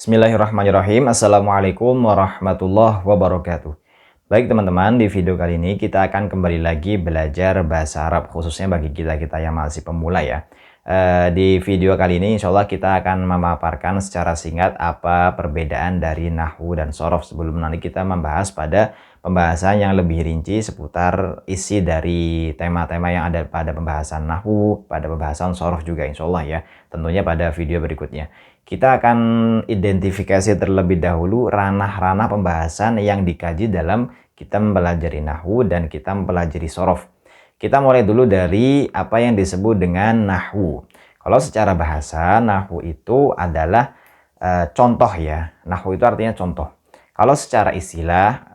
Bismillahirrahmanirrahim. Assalamualaikum warahmatullahi wabarakatuh. Baik teman-teman, di video kali ini kita akan kembali lagi belajar bahasa Arab, khususnya bagi kita-kita yang masih pemula ya. Di video kali ini insya Allah kita akan memaparkan secara singkat apa perbedaan dari nahwu dan sorof, sebelum nanti kita membahas pada pembahasan yang lebih rinci seputar isi dari tema-tema yang ada pada pembahasan nahwu, pada pembahasan sorof juga insya Allah ya, tentunya pada video berikutnya. Kita akan identifikasi terlebih dahulu ranah-ranah pembahasan yang dikaji dalam kita mempelajari nahwu dan kita mempelajari sorof. Kita mulai dulu dari apa yang disebut dengan nahwu. Kalau secara bahasa, nahwu itu adalah contoh ya. Nahwu itu artinya contoh. Kalau secara istilah,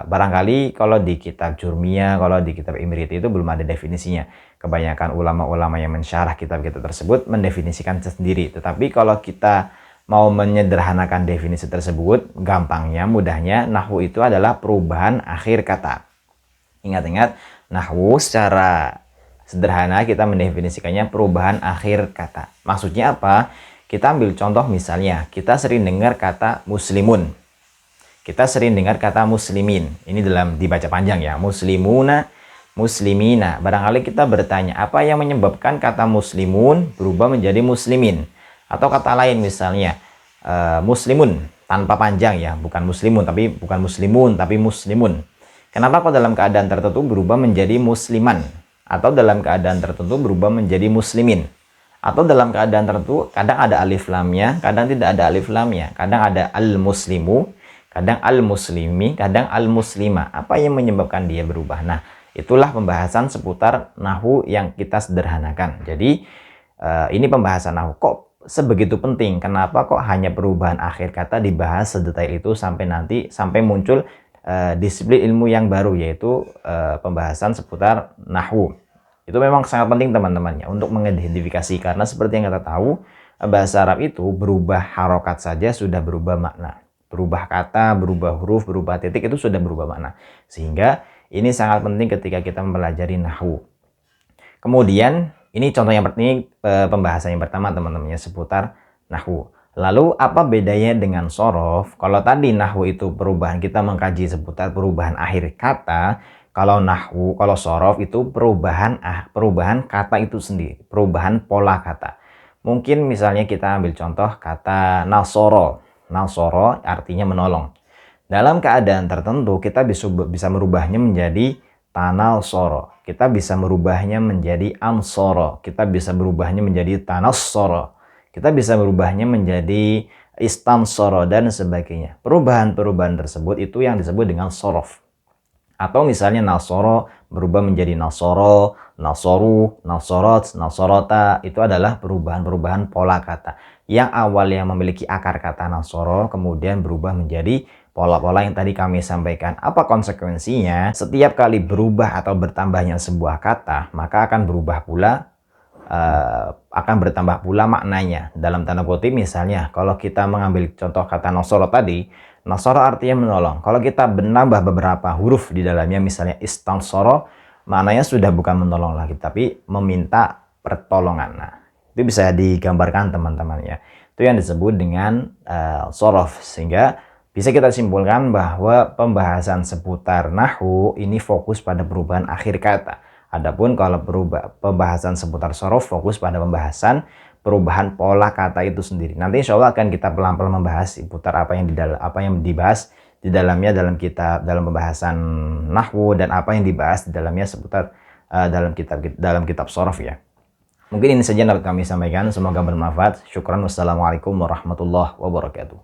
barangkali kalau di kitab Jurmiyah, kalau di kitab Imriti itu belum ada definisinya. Kebanyakan ulama-ulama yang mensyarah kitab-kitab tersebut mendefinisikan sendiri. Tetapi kalau kita mau menyederhanakan definisi tersebut, gampangnya, mudahnya, nahwu itu adalah perubahan akhir kata. Ingat-ingat, nahwu secara sederhana kita mendefinisikannya perubahan akhir kata. Maksudnya apa? Kita ambil contoh misalnya, kita sering dengar kata muslimun. Kita sering dengar kata muslimin. Ini dalam dibaca panjang ya. Muslimuna, muslimina. Barangkali kita bertanya, apa yang menyebabkan kata muslimun berubah menjadi muslimin? Atau kata lain misalnya, muslimun tanpa panjang ya. Bukan muslimun, tapi bukan muslimun, tapi muslimun. Kenapa kok dalam keadaan tertentu berubah menjadi musliman? Atau dalam keadaan tertentu berubah menjadi muslimin? Atau dalam keadaan tertentu kadang ada alif lamnya, kadang tidak ada alif lamnya. Kadang ada al-muslimu, kadang al-muslimi, kadang al-muslima. Apa yang menyebabkan dia berubah? Nah, itulah pembahasan seputar nahwu yang kita sederhanakan. Jadi, ini pembahasan nahwu. Kok sebegitu penting? Kenapa kok hanya perubahan akhir kata dibahas sedetail itu sampai muncul disiplin ilmu yang baru, yaitu pembahasan seputar nahwu. Itu memang sangat penting teman-teman ya, untuk mengidentifikasi. Karena seperti yang kita tahu, bahasa Arab itu berubah harokat saja sudah berubah makna. Berubah kata, berubah huruf, berubah titik itu sudah berubah makna. Sehingga ini sangat penting ketika kita mempelajari nahwu. Kemudian ini contoh yang penting, pembahasan yang pertama teman-teman ya, seputar nahwu. Lalu apa bedanya dengan sorof? Kalau tadi nahwu itu perubahan, kita mengkaji seputar perubahan akhir kata. Kalau nahwu, kalau sorof itu perubahan kata itu sendiri, perubahan pola kata. Mungkin misalnya kita ambil contoh kata nasoro. Nasoro artinya menolong. Dalam keadaan tertentu kita bisa merubahnya menjadi tanalsoro. Kita bisa merubahnya menjadi ansoro. Kita bisa merubahnya menjadi tanassoro. Kita bisa merubahnya menjadi istansoro dan sebagainya. Perubahan-perubahan tersebut itu yang disebut dengan sorof. Atau misalnya nasoro berubah menjadi nasoro, nasoru, nasorot, nasorota. Itu adalah perubahan-perubahan pola kata. Yang awalnya memiliki akar kata nasoro, kemudian berubah menjadi pola-pola yang tadi kami sampaikan. Apa konsekuensinya? Setiap kali berubah atau bertambahnya sebuah kata, maka akan bertambah pula maknanya. Dalam tanda kutip misalnya, kalau kita mengambil contoh kata nasoro tadi, nasoro artinya menolong. Kalau kita menambah beberapa huruf di dalamnya, misalnya istansoro, maknanya sudah bukan menolong lagi, tapi meminta pertolongan. Nah, itu bisa digambarkan teman-teman ya. Itu yang disebut dengan sorof. Sehingga bisa kita simpulkan bahwa pembahasan seputar nahwu ini fokus pada perubahan akhir kata. Adapun kalau pembahasan seputar sorof fokus pada pembahasan perubahan pola kata itu sendiri. Nanti insya Allah akan kita pelan-pelan membahas seputar apa yang dibahas di dalamnya dalam pembahasan nahwu, dan apa yang dibahas di dalamnya seputar dalam kitab sorof ya. Mungkin ini saja yang dapat kami sampaikan. Semoga bermanfaat. Syukran. Wassalamualaikum warahmatullahi wabarakatuh.